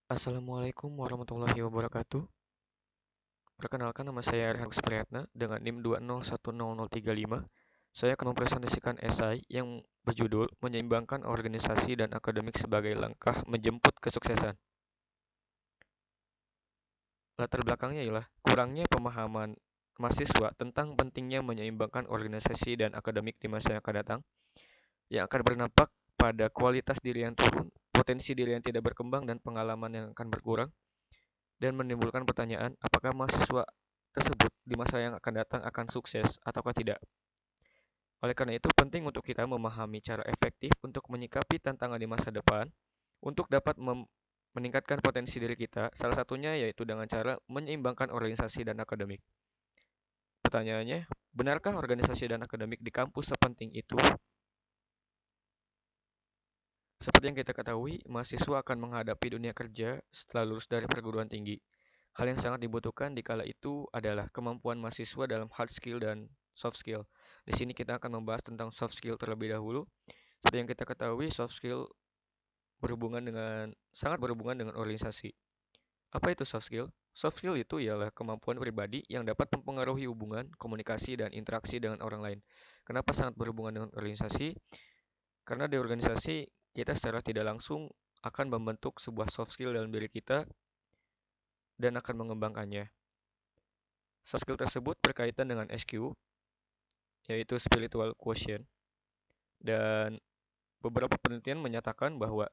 Assalamualaikum warahmatullahi wabarakatuh. Perkenalkan, nama saya Erhan Supriyatna dengan NIM 2010035. Saya akan mempresentasikan esai yang berjudul Menyeimbangkan Organisasi dan Akademik sebagai Langkah Menjemput Kesuksesan. Latar belakangnya ialah kurangnya pemahaman mahasiswa tentang pentingnya menyeimbangkan organisasi dan akademik di masa yang akan datang, yang akan berdampak pada kualitas diri yang turun, potensi diri yang tidak berkembang, dan pengalaman yang akan berkurang, dan menimbulkan pertanyaan apakah mahasiswa tersebut di masa yang akan datang akan sukses ataukah tidak. Oleh karena itu, penting untuk kita memahami cara efektif untuk menyikapi tantangan di masa depan untuk dapat meningkatkan potensi diri kita. Salah satunya yaitu dengan cara menyeimbangkan organisasi dan akademik. Pertanyaannya, benarkah organisasi dan akademik di kampus sepenting itu? Seperti yang kita ketahui, mahasiswa akan menghadapi dunia kerja setelah lulus dari perguruan tinggi. Hal yang sangat dibutuhkan di kala itu adalah kemampuan mahasiswa dalam hard skill dan soft skill. Di sini kita akan membahas tentang soft skill terlebih dahulu. Seperti yang kita ketahui, soft skill sangat berhubungan dengan organisasi. Apa itu soft skill? Soft skill itu ialah kemampuan pribadi yang dapat mempengaruhi hubungan, komunikasi, dan interaksi dengan orang lain. Kenapa sangat berhubungan dengan organisasi? Karena di organisasi kita secara tidak langsung akan membentuk sebuah soft skill dalam diri kita dan akan mengembangkannya. Soft skill tersebut berkaitan dengan SQ, yaitu spiritual quotient, dan beberapa penelitian menyatakan bahwa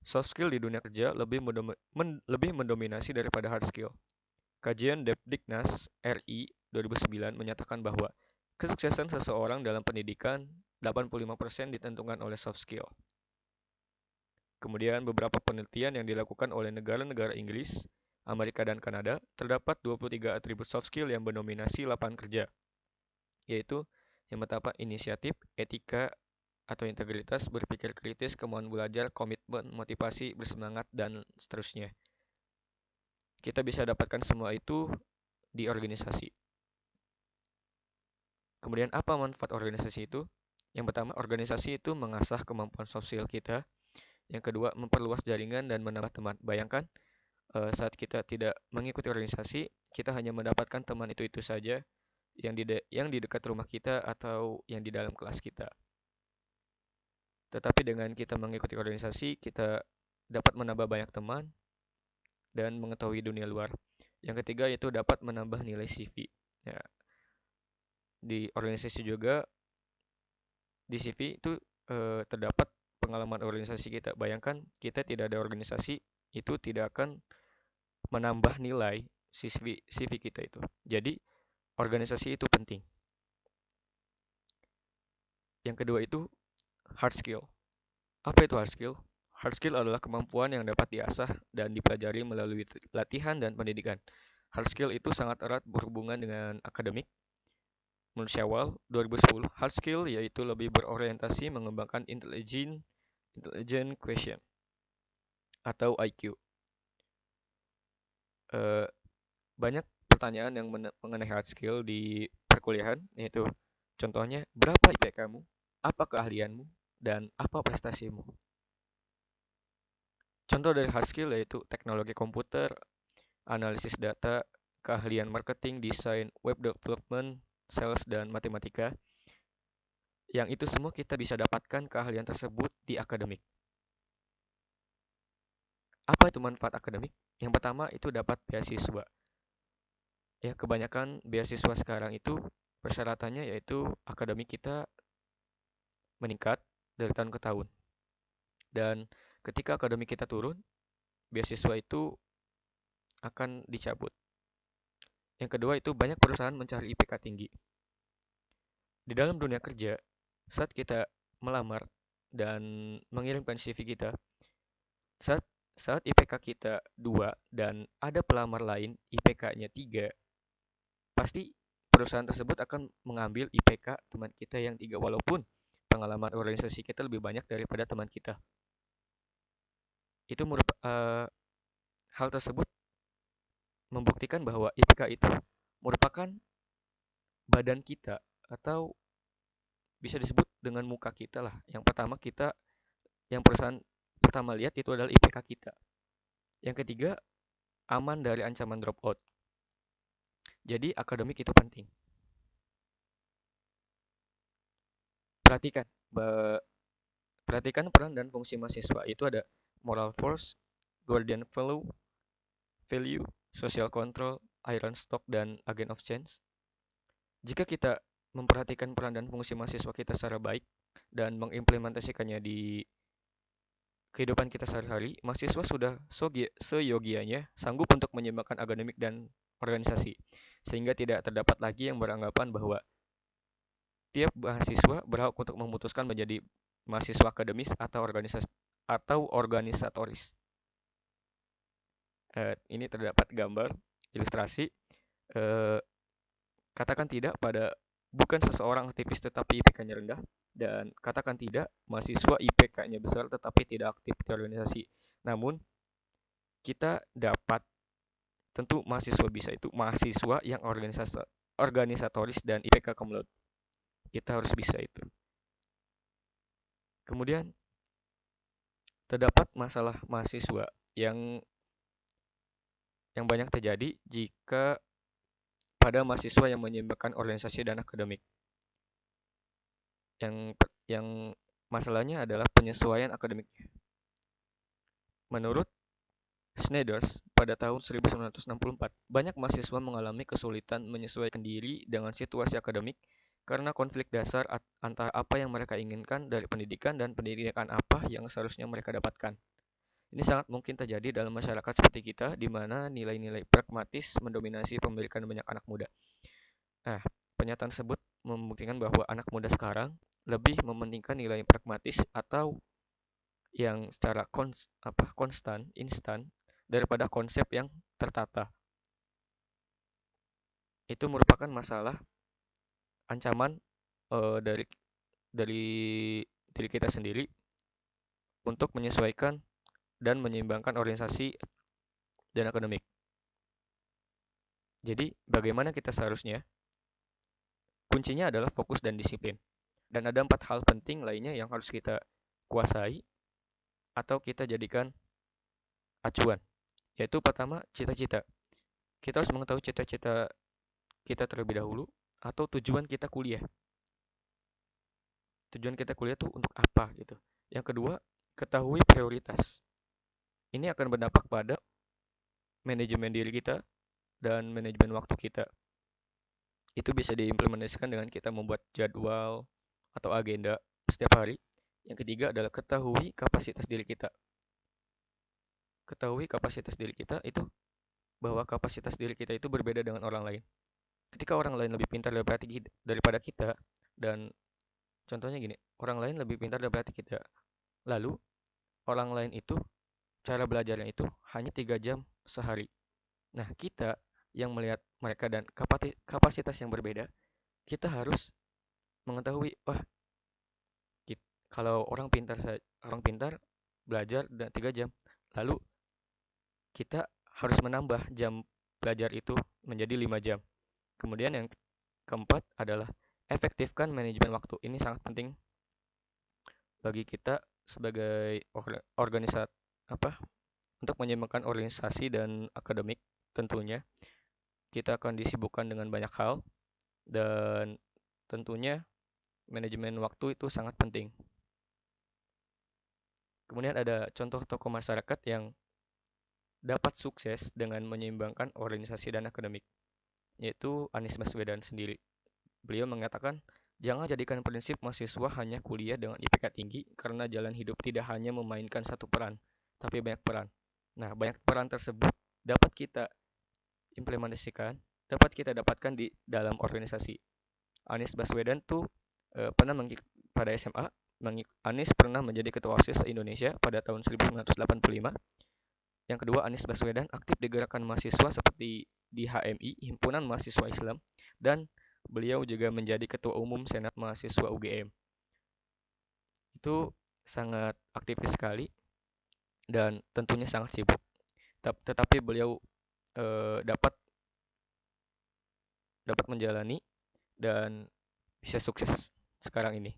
soft skill di dunia kerja lebih mendominasi daripada hard skill. Kajian Depdiknas RI 2009 menyatakan bahwa kesuksesan seseorang dalam pendidikan 85% ditentukan oleh soft skill. Kemudian beberapa penelitian yang dilakukan oleh negara-negara Inggris, Amerika, dan Kanada, terdapat 23 atribut soft skill yang mendominasi lapangan kerja, yaitu yang pertama inisiatif, etika atau integritas, berpikir kritis, kemauan belajar, komitmen, motivasi, bersemangat, dan seterusnya. Kita bisa dapatkan semua itu di organisasi. Kemudian apa manfaat organisasi itu? Yang pertama, organisasi itu mengasah kemampuan sosial kita. Yang kedua, memperluas jaringan dan menambah teman. Bayangkan saat kita tidak mengikuti organisasi, kita hanya mendapatkan teman itu saja yang di dekat rumah kita atau yang di dalam kelas kita. Tetapi dengan kita mengikuti organisasi, kita dapat menambah banyak teman dan mengetahui dunia luar. Yang ketiga yaitu dapat menambah nilai CV. Ya, di organisasi juga di CV itu terdapat pengalaman organisasi kita. Bayangkan kita tidak ada organisasi, itu tidak akan menambah nilai CV kita itu. Jadi organisasi itu penting. Yang kedua itu hard skill. Apa itu hard skill? Hard skill adalah kemampuan yang dapat diasah dan dipelajari melalui latihan dan pendidikan. Hard skill itu sangat erat berhubungan dengan akademik. Menurut Shewell 2010, hard skill yaitu lebih berorientasi mengembangkan intelligent question atau IQ. Eh, Banyak pertanyaan yang mengenai hard skill di perkuliahan, yaitu contohnya berapa IPK-mu, apa keahlianmu, dan apa prestasimu. Contoh dari hard skill yaitu teknologi komputer, analisis data, keahlian marketing, desain, web development, sales, dan matematika. Yang itu semua kita bisa dapatkan keahlian tersebut di akademik. Apa itu manfaat akademik? Yang pertama itu dapat beasiswa. Ya, kebanyakan beasiswa sekarang itu persyaratannya yaitu akademik kita meningkat dari tahun ke tahun. Dan ketika akademik kita turun, beasiswa itu akan dicabut. Yang kedua itu banyak perusahaan mencari IPK tinggi. Di dalam dunia kerja, saat kita melamar dan mengirimkan CV kita, saat saat IPK kita 2 dan ada pelamar lain IPK-nya 3, pasti perusahaan tersebut akan mengambil IPK teman kita yang 3 walaupun pengalaman organisasi kita lebih banyak daripada teman kita. Itu hal tersebut membuktikan bahwa IPK itu merupakan badan kita atau bisa disebut dengan muka kita lah. Yang pertama yang perusahaan pertama lihat itu adalah IPK kita. Yang ketiga, aman dari ancaman dropout. Jadi akademik itu penting. Perhatikan, perhatikan peran dan fungsi mahasiswa. Itu ada moral force, guardian value, social control, iron stock, dan agent of change. Jika kita memperhatikan peran dan fungsi mahasiswa kita secara baik dan mengimplementasikannya di kehidupan kita sehari-hari, mahasiswa sudah seyogianya sanggup untuk menyeimbangkan akademik dan organisasi, sehingga tidak terdapat lagi yang beranggapan bahwa tiap mahasiswa berhak untuk memutuskan menjadi mahasiswa akademis atau organisatoris. Ini terdapat gambar ilustrasi. Eh, Katakan tidak pada bukan seseorang aktivis tetapi IPK-nya rendah, dan katakan tidak mahasiswa IPK-nya besar tetapi tidak aktif di organisasi. Namun kita dapat, tentu mahasiswa bisa itu mahasiswa yang organisatoris dan IPK cum laude. Kita harus bisa itu. Kemudian terdapat masalah mahasiswa yang banyak terjadi jika pada mahasiswa yang menyeimbangkan organisasi dan akademik. Yang masalahnya adalah penyesuaian akademiknya. Menurut Snedders, pada tahun 1964, banyak mahasiswa mengalami kesulitan menyesuaikan diri dengan situasi akademik karena konflik dasar antara apa yang mereka inginkan dari pendidikan dan pendidikan apa yang seharusnya mereka dapatkan. Ini sangat mungkin terjadi dalam masyarakat seperti kita, di mana nilai-nilai pragmatis mendominasi pemilikan banyak anak muda. Nah, pernyataan tersebut membuktikan bahwa anak muda sekarang lebih mementingkan nilai pragmatis atau yang secara instan, daripada konsep yang tertata. Itu merupakan masalah ancaman dari dari diri kita sendiri untuk menyesuaikan dan menyeimbangkan organisasi dan akademik. Jadi, bagaimana kita seharusnya? Kuncinya adalah fokus dan disiplin. Dan ada 4 hal penting lainnya yang harus kita kuasai atau kita jadikan acuan. Yaitu pertama, cita-cita. Kita harus mengetahui cita-cita kita terlebih dahulu atau tujuan kita kuliah. Tujuan kita kuliah tuh untuk apa gitu. Yang kedua, ketahui prioritas. Ini akan berdampak pada manajemen diri kita dan manajemen waktu kita. Itu bisa diimplementasikan dengan kita membuat jadwal atau agenda setiap hari. Yang ketiga adalah ketahui kapasitas diri kita. Ketahui kapasitas diri kita itu bahwa kapasitas diri kita itu berbeda dengan orang lain. Ketika orang lain lebih pintar daripada kita, dan contohnya gini, orang lain lebih pintar daripada kita, lalu orang lain itu cara belajarnya itu hanya 3 jam sehari. Nah, kita yang melihat mereka dan kapasitas yang berbeda, kita harus mengetahui, wah, kalau orang pintar belajar dan 3 jam, lalu kita harus menambah jam belajar itu menjadi 5 jam. Kemudian yang keempat adalah efektifkan manajemen waktu. Ini sangat penting bagi kita sebagai organisat apa untuk menyeimbangkan organisasi dan akademik. Tentunya kita akan disibukkan dengan banyak hal, dan tentunya manajemen waktu itu sangat penting. Kemudian ada contoh tokoh masyarakat yang dapat sukses dengan menyeimbangkan organisasi dan akademik, yaitu Anies Baswedan sendiri. Beliau mengatakan, jangan jadikan prinsip mahasiswa hanya kuliah dengan IPK tinggi, karena jalan hidup tidak hanya memainkan satu peran, tapi banyak peran. Nah, banyak peran tersebut dapat kita implementasikan, dapat kita dapatkan di dalam organisasi. Anies Baswedan tuh pernah pada SMA, Anies pernah menjadi ketua OSIS Indonesia pada tahun 1985. Yang kedua, Anies Baswedan aktif di gerakan mahasiswa seperti di HMI, Himpunan Mahasiswa Islam, dan beliau juga menjadi ketua umum Senat Mahasiswa UGM. Itu sangat aktivis sekali dan tentunya sangat sibuk. Tetapi beliau dapat menjalani dan bisa sukses sekarang ini.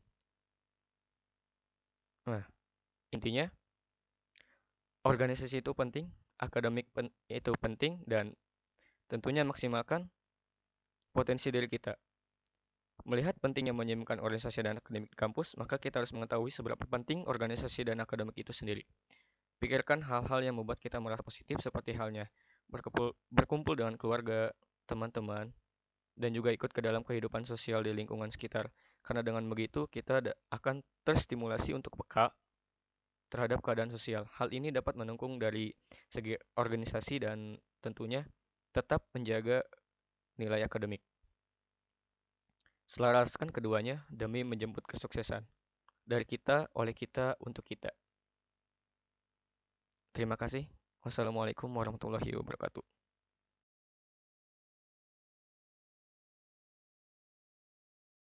Nah, intinya organisasi itu penting, itu penting dan tentunya maksimalkan potensi diri kita. Melihat pentingnya menyeimbangkan organisasi dan akademik di kampus, maka kita harus mengetahui seberapa penting organisasi dan akademik itu sendiri. Pikirkan hal-hal yang membuat kita merasa positif seperti halnya berkumpul dengan keluarga, teman-teman, dan juga ikut ke dalam kehidupan sosial di lingkungan sekitar. Karena dengan begitu kita akan terstimulasi untuk peka terhadap keadaan sosial. Hal ini dapat mendukung dari segi organisasi dan tentunya tetap menjaga nilai akademik. Selaraskan keduanya demi menjemput kesuksesan. Dari kita, oleh kita, untuk kita. Terima kasih. Wassalamualaikum warahmatullahi wabarakatuh.